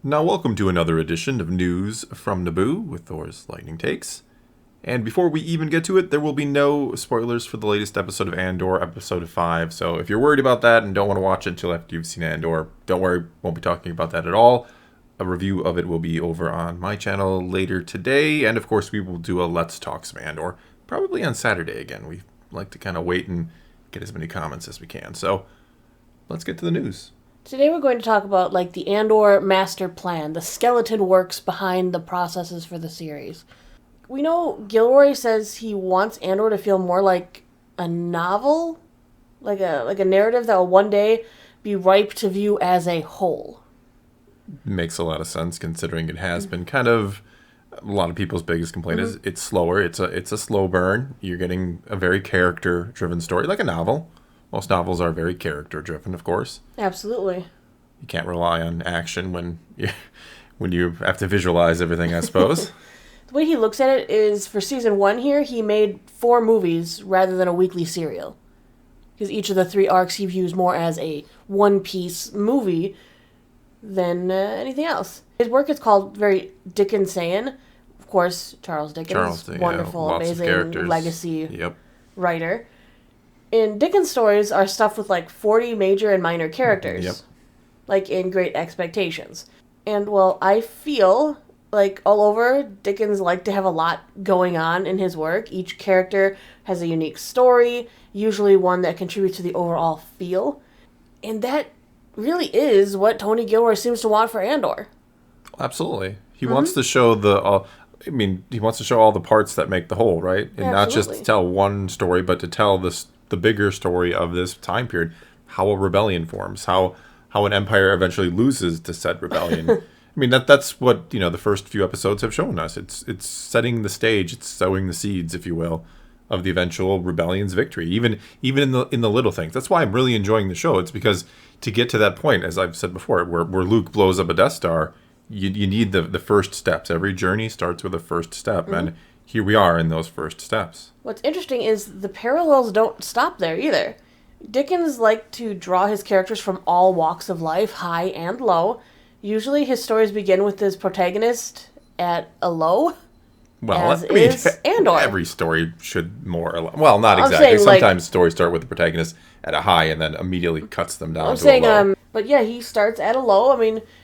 Now, welcome to another edition of News from Naboo with Thor's Lightning Takes. And before we even get to it, there will be no spoilers for the latest episode of Andor, episode 5. So if you're worried about that and don't want to watch it until after you've seen Andor, don't worry, won't be talking about that at all. A review of it will be over on my channel later today. And of course, we will do a Let's Talk some Andor, probably on Saturday again. We like to kind of wait and get as many comments as we can. So let's get to the news. Today we're going to talk about the Andor master plan, the skeleton works behind the processes for the series. We know Gilroy says he wants Andor to feel more like a novel, like a narrative that will one day be ripe to view as a whole. Makes a lot of sense considering it has been kind of a lot of people's biggest complaint is it's slower. It's a slow burn. You're getting a very character-driven story, like a novel. Most novels are very character-driven, of course. Absolutely. You can't rely on action when you have to visualize everything, I suppose. The way he looks at it is, for season 1 here, he made 4 movies rather than a weekly serial. Because each of the 3 arcs he views more as a one-piece movie than anything else. His work is called very Dickensian. Of course, Charles Dickens, wonderful, amazing legacy writer. And Dickens' stories are stuffed with 40 major and minor characters. Like in Great Expectations. And, I feel all over, Dickens liked to have a lot going on in his work. Each character has a unique story, usually one that contributes to the overall feel. And that really is what Tony Gilroy seems to want for Andor. Absolutely. He wants to show he wants to show all the parts that make the whole, right? And not just to tell one story, but to tell the bigger story of this time period, how a rebellion forms, how an empire eventually loses to said rebellion. That's what, the first few episodes have shown us. It's setting the stage, it's sowing the seeds, if you will, of the eventual rebellion's victory, even in the little things. That's why I'm really enjoying the show. It's because to get to that point, as I've said before, where Luke blows up a Death Star, you need the first steps. Every journey starts with a first step, and here we are in those first steps. What's interesting is the parallels don't stop there either. Dickens liked to draw his characters from all walks of life, high and low. Usually his stories begin with his protagonist at a low, is Andor. Every story should more or less... Well, not exactly. Sometimes stories start with the protagonist at a high and then immediately cuts them down to a low. But yeah, he starts at a low.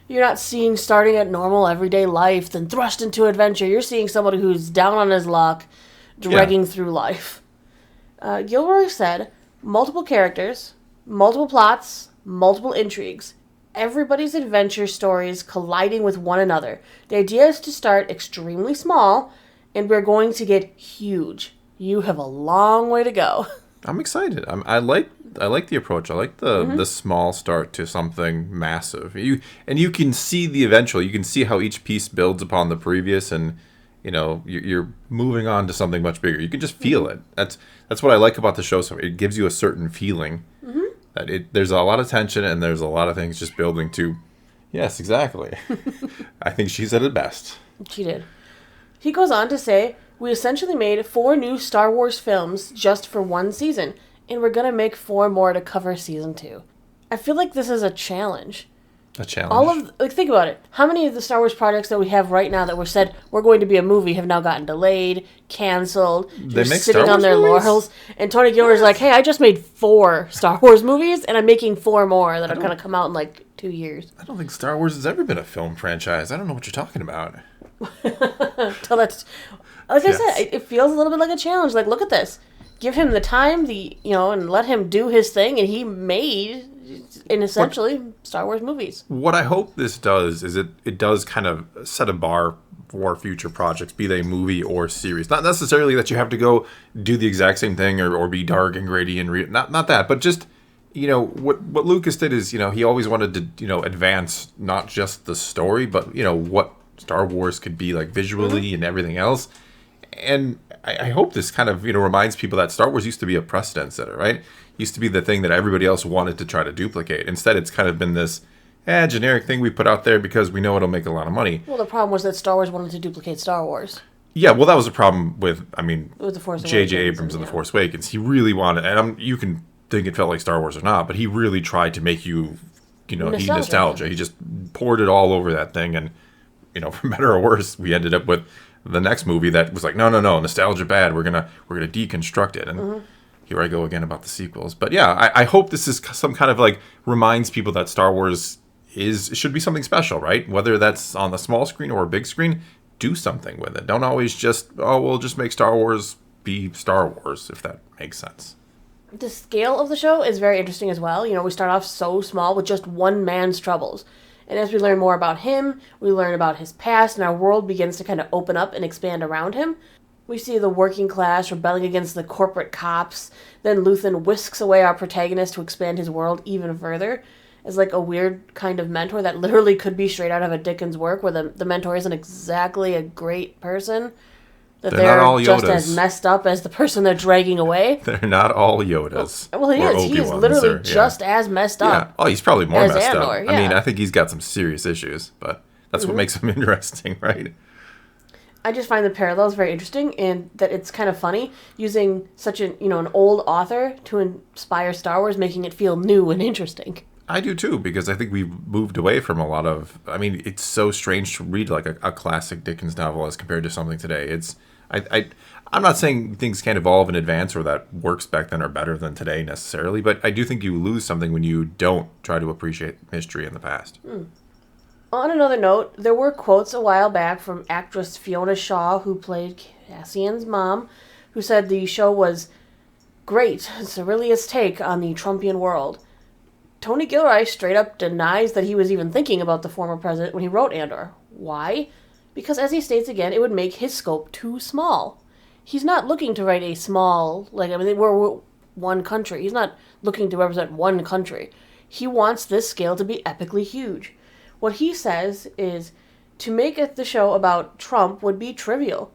You're not seeing starting at normal everyday life, then thrust into adventure. You're seeing somebody who's down on his luck, dragging through life. Gilroy said, multiple characters, multiple plots, multiple intrigues. Everybody's adventure stories colliding with one another. The idea is to start extremely small, and we're going to get huge. You have a long way to go. I'm excited. I like the approach. I like the small start to something massive. You can see the eventual. You can see how each piece builds upon the previous, and you're moving on to something much bigger. You can just feel it. That's what I like about the show. So it gives you a certain feeling. There's a lot of tension and there's a lot of things just building to. Yes, exactly. I think she said it best. She did. He goes on to say, we essentially made 4 new Star Wars films just for 1 season, and we're going to make 4 more to cover season 2. I feel like this is a challenge. A challenge? Think about it. How many of the Star Wars projects that we have right now that were said were going to be a movie have now gotten delayed, canceled, they're sitting on their laurels? And Tony Gilroy's like, hey, I just made 4 Star Wars movies, and I'm making 4 more that are going to come out in 2 years. I don't think Star Wars has ever been a film franchise. I don't know what you're talking about. I said, it feels a little bit like a challenge. Look at this. Give him the time, and let him do his thing, and he made... in essentially Star Wars movies. What I hope this does is it does kind of set a bar for future projects, be they movie or series. Not necessarily that you have to go do the exact same thing or be dark and gritty and not that, but just what Lucas did is he always wanted to advance not just the story, but what Star Wars could be visually and everything else. And I hope this kind of reminds people that Star Wars used to be a precedent setter, right? Used to be the thing that everybody else wanted to try to duplicate. Instead, it's kind of been this generic thing we put out there because we know it'll make a lot of money. Well, the problem was that Star Wars wanted to duplicate Star Wars. Yeah, well, that was a problem with the Force J.J. Abrams and The Force Awakens. He really wanted, and you can think it felt like Star Wars or not, but he really tried to make you, nostalgia. He just poured it all over that thing, and for better or worse, we ended up with the next movie that was like, no, nostalgia bad. We're gonna deconstruct it, and here I go again about the sequels. But yeah, I hope this is some kind of like reminds people that Star Wars should be something special, right? Whether that's on the small screen or a big screen, do something with it. Don't always just we'll just make Star Wars be Star Wars, if that makes sense. The scale of the show is very interesting as well. We start off so small with just one man's troubles. And as we learn more about him, we learn about his past, and our world begins to kind of open up and expand around him. We see the working class rebelling against the corporate cops. Then Luthen whisks away our protagonist to expand his world even further as like a weird kind of mentor that literally could be straight out of a Dickens work, where the mentor isn't exactly a great person. That they're not all Yodas. Just as messed up as the person they're dragging away. They're not all Yodas. Well, he is. Obi-Wans, he is literally just as messed up. Yeah. Oh, he's probably more messed Andor, up. yeah. I mean, I think he's got some serious issues, but that's what makes him interesting, right? I just find the parallels very interesting, and that it's kind of funny using such an old author to inspire Star Wars, making it feel new and interesting. I do too, because I think we've moved away from a lot of. I mean, it's so strange to read like a classic Dickens novel as compared to something today. I'm not saying things can't evolve in advance or that works back then are better than today necessarily, but I do think you lose something when you don't try to appreciate history in the past. On another note, there were quotes a while back from actress Fiona Shaw, who played Cassian's mom, who said the show was great. It's the earliest take on the Trumpian world. Tony Gilroy straight up denies that he was even thinking about the former president when he wrote Andor. Why? Because, as he states again, it would make his scope too small. He's not looking to write a small, we're one country. He's not looking to represent one country. He wants this scale to be epically huge. What he says is, to make the show about Trump would be trivial.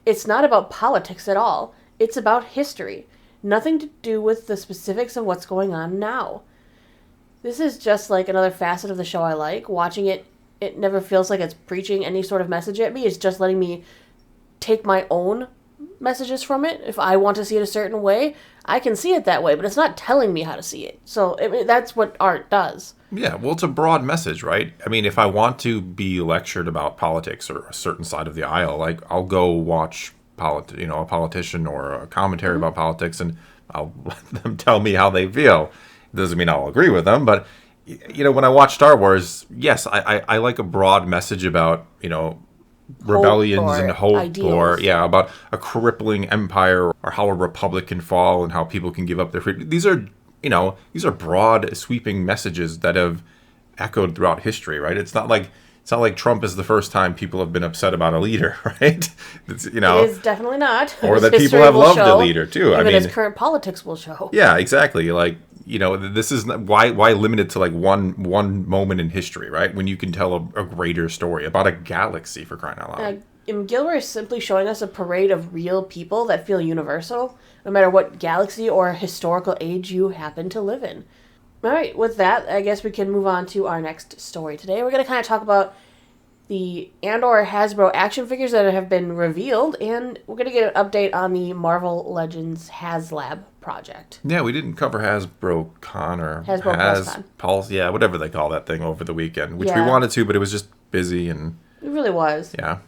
It's not about politics at all. It's about history. Nothing to do with the specifics of what's going on now. This is just like another facet of the show I like. Watching it, it never feels like it's preaching any sort of message at me. It's just letting me take my own messages from it. If I want to see it a certain way, I can see it that way, but it's not telling me how to see it. So that's what art does. Yeah, well, it's a broad message, right? I mean, if I want to be lectured about politics or a certain side of the aisle, like I'll go watch a politician or a commentary about politics, and I'll let them tell me how they feel. It doesn't mean I'll agree with them, but when I watch Star Wars, yes, I like a broad message about rebellions and hope, ideals. Or about a crippling empire, or how a republic can fall and how people can give up their freedom. These are broad, sweeping messages that have echoed throughout history, right? It's not like Trump is the first time people have been upset about a leader, right? It is definitely not. Or that people have loved a leader too. Even as current politics will show. Yeah, exactly. Like, this is why limit it to like one moment in history, right? When you can tell a greater story about a galaxy, for crying out loud. Gilroy is simply showing us a parade of real people that feel universal, no matter what galaxy or historical age you happen to live in. All right, with that, I guess we can move on to our next story today. We're going to kind of talk about the Andor Hasbro Action Figures that have been revealed, and we're going to get an update on the Marvel Legends Haslab project. Yeah, we didn't cover Hasbro Con or Hasbro Pulse, yeah, whatever they call that thing over the weekend, which we wanted to, but it was just busy and... It really was. Yeah.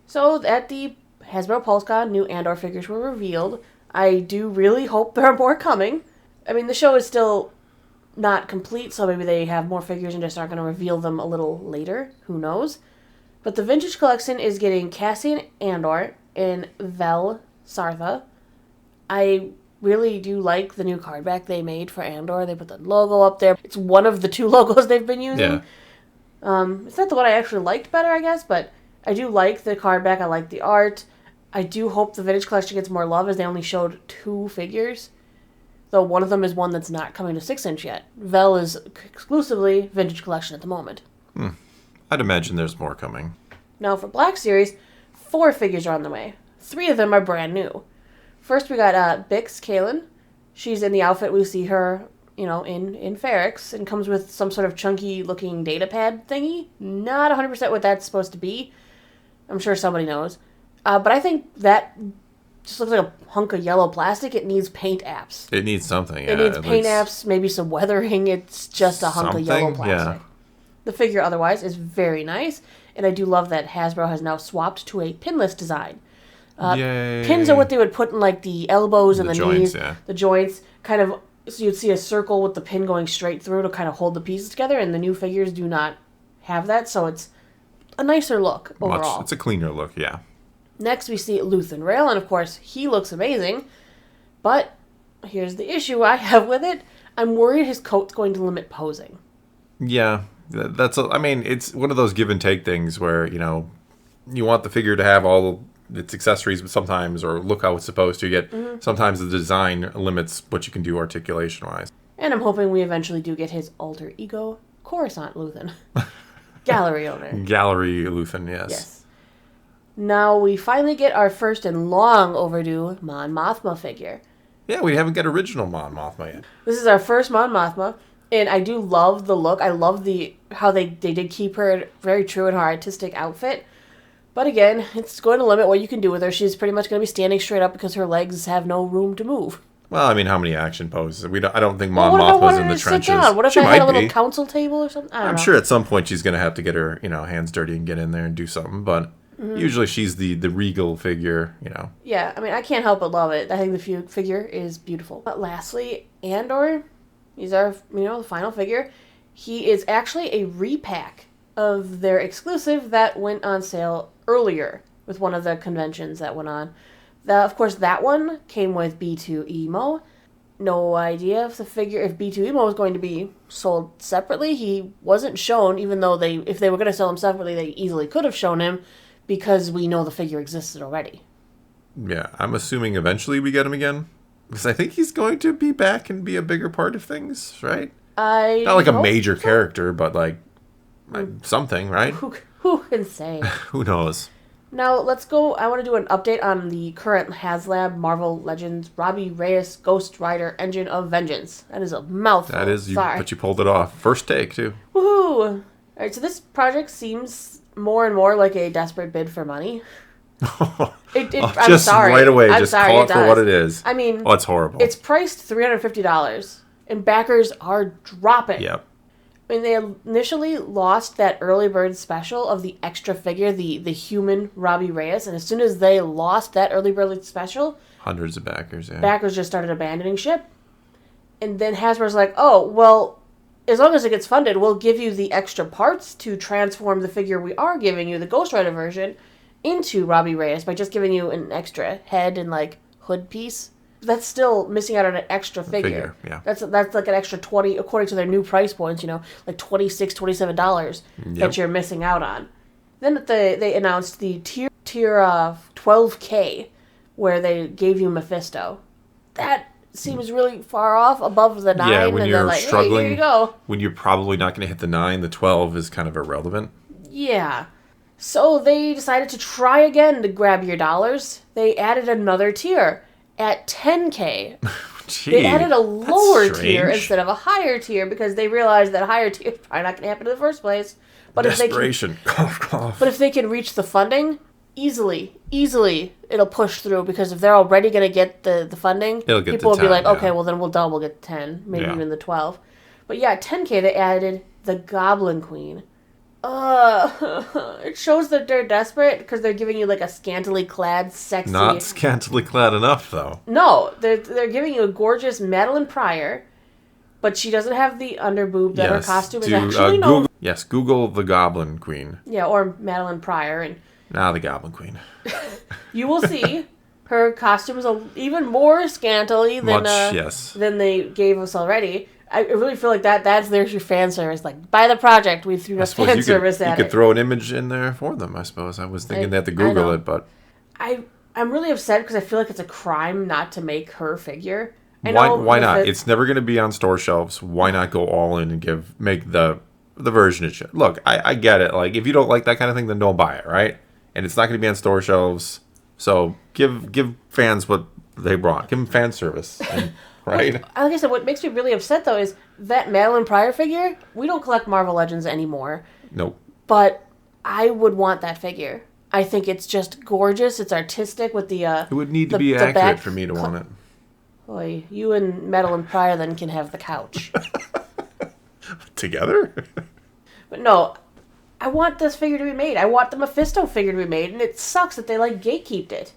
So at the Hasbro PulseCon, new Andor figures were revealed. I do really hope there are more coming. I mean, the show is still not complete, so maybe they have more figures and just aren't going to reveal them a little later. Who knows? But the Vintage Collection is getting Cassian Andor in Vel Sartha. I really do like the new card back they made for Andor. They put the logo up there. It's one of the two logos they've been using. Yeah. It's not the one I actually liked better, I guess, but I do like the card back. I like the art. I do hope the Vintage Collection gets more love, as they only showed 2 figures. Though one of them is one that's not coming to 6-inch yet. Vel is exclusively Vintage Collection at the moment. I'd imagine there's more coming. Now for Black Series, 4 figures are on the way. 3 of them are brand new. First we got Bix Kalen. She's in the outfit we see her, in Ferrix, and comes with some sort of chunky looking data pad thingy. Not 100% what that's supposed to be. I'm sure somebody knows. But I think that just looks like a hunk of yellow plastic. It needs paint apps. It needs something, yeah. It needs paint apps, maybe some weathering. It's just a hunk of yellow plastic. The figure otherwise is very nice, and I do love that Hasbro has now swapped to a pinless design. Yay. Pins are what they would put in like the elbows and the joints, knees, yeah. the joints, kind of, so you'd see a circle with the pin going straight through to kind of hold the pieces together, and the new figures do not have that, so it's a nicer look overall. It's a cleaner look, yeah. Next we see Luthen Rail, and of course he looks amazing, but here's the issue I have with it. I'm worried his coat's going to limit posing. Yeah, it's one of those give and take things where, you want the figure to have all its accessories, but sometimes, or look how it's supposed to, yet sometimes the design limits what you can do articulation-wise. And I'm hoping we eventually do get his alter ego, Coruscant Luthen. Gallery owner. Gallery Luthen, yes. Yes. Now we finally get our first and long overdue Mon Mothma figure. Yeah, we haven't got original Mon Mothma yet. This is our first Mon Mothma, and I do love the look. I love how they did keep her very true in her artistic outfit. But again, it's going to limit what you can do with her. She's pretty much going to be standing straight up because her legs have no room to move. Well, how many action poses? I don't think Mon Mothma's in the trenches. Sit down? What if she I had a little be. council table or something? I'm sure at some point she's going to have to get her, hands dirty and get in there and do something. But usually she's the regal figure, Yeah, I can't help but love it. I think the figure is beautiful. But lastly, Andor. He's our, the final figure. He is actually a repack of their exclusive that went on sale earlier with one of the conventions that went on. Of course, that one came with B2 Emo. No idea if B2 Emo was going to be sold separately. He wasn't shown, even though if they were going to sell him separately, they easily could have shown him because we know the figure existed already. Yeah, I'm assuming eventually we get him again. Because I think he's going to be back and be a bigger part of things, right? Not like a major character, but like something, right? Who can say? Who knows? Now, let's go. I want to do an update on the current Haslab Marvel Legends Robbie Reyes Ghost Rider Engine of Vengeance. That is a mouthful. That is, but you pulled it off. First take, too. Woohoo! Alright, so this project seems more and more like a desperate bid for money. I'm sorry. Right away, I'm just sorry, call it for what it is. It's horrible. It's priced $350, and backers are dropping. Yep. They initially lost that early bird special of the extra figure, the human Robbie Reyes, and as soon as they lost that early bird special, hundreds of backers, yeah. Backers just started abandoning ship. And then Hasbro's like, oh, well, as long as it gets funded, we'll give you the extra parts to transform the figure we are giving you, the Ghost Rider version, into Robbie Reyes by just giving you an extra head and, hood piece. That's still missing out on an extra figure. Yeah. That's like an extra 20, according to their new price points, like $26, $27 that you're missing out on. Then they announced the tier 12K, where they gave you Mephisto. That seems really far off above the 9. Yeah, when you're struggling, hey, here you go. When you're probably not going to hit the 9, the 12 is kind of irrelevant. Yeah. So they decided to try again to grab your dollars. They added another tier. At 10K, they added a lower tier instead of a higher tier because they realized that a higher tier is probably not going to happen in the first place. But desperation. Cough, cough. But if they can reach the funding, easily, it'll push through because if they're already going to get the funding, people will be like, okay, well then we'll double get 10, maybe even the 12. But yeah, at 10K they added the Goblin Queen. It shows that they're desperate because they're giving you a scantily clad, sexy. Not scantily clad enough, though. No, they're giving you a gorgeous Madeline Pryor, but she doesn't have the underboob that her costume is actually known. Yes, Google the Goblin Queen. Yeah, or Madeline Pryor, and the Goblin Queen. You will see her costume is even more scantily than they gave us already. I really feel like there's your fan service. By the project, we threw fan service at it. You could throw an image in there for them, I suppose. I was thinking they had to Google it, but... I'm really upset because I feel like it's a crime not to make her figure. Why not? It's never going to be on store shelves. Why not go all in and make the version it should? Look, I get it. If you don't like that kind of thing, then don't buy it, right? And it's not going to be on store shelves. So give fans what they brought. Give them fan service. Right? Like I said, what makes me really upset, though, is that Madeline Pryor figure, we don't collect Marvel Legends anymore. Nope. But I would want that figure. I think it's just gorgeous. It's artistic with the... it would need to be accurate for me to want it. Boy, you and Madeline Pryor then can have the couch. Together? But no, I want this figure to be made. I want the Mephisto figure to be made, and it sucks that they gatekeeped it.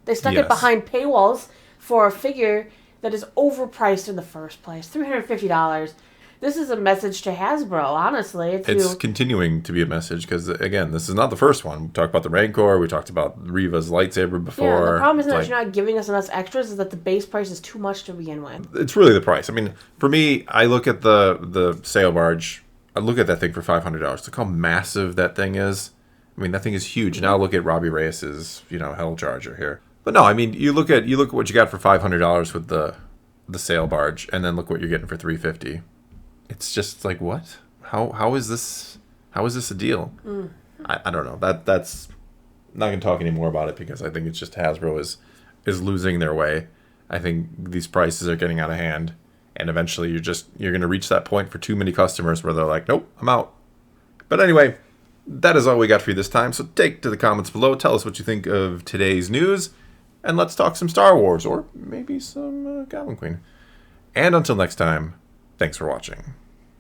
They stuck it behind paywalls for a figure that is overpriced in the first place. $350. This is a message to Hasbro, honestly. It's continuing to be a message because, again, this is not the first one. We talked about the Rancor. We talked about Reva's lightsaber before. Yeah, the problem isn't that you're not giving us enough extras. Is that the base price is too much to begin with. It's really the price. I mean, for me, I look at the sail barge. I look at that thing for $500. Look how massive that thing is. I mean, that thing is huge. Mm-hmm. Now look at Robbie Reyes's, Hell Charger here. But no, I mean, you look at what you got for $500 with the sail barge, and then look what you're getting for $350. It's just like, what? How is this a deal? Mm. I don't know. That's I'm not gonna talk anymore about it because I think it's just Hasbro is losing their way. I think these prices are getting out of hand, and eventually you're gonna reach that point for too many customers where they're like, nope, I'm out. But anyway, that is all we got for you this time. So take to the comments below, tell us what you think of today's news, and let's talk some Star Wars or maybe some Goblin Queen. And until next time, thanks for watching.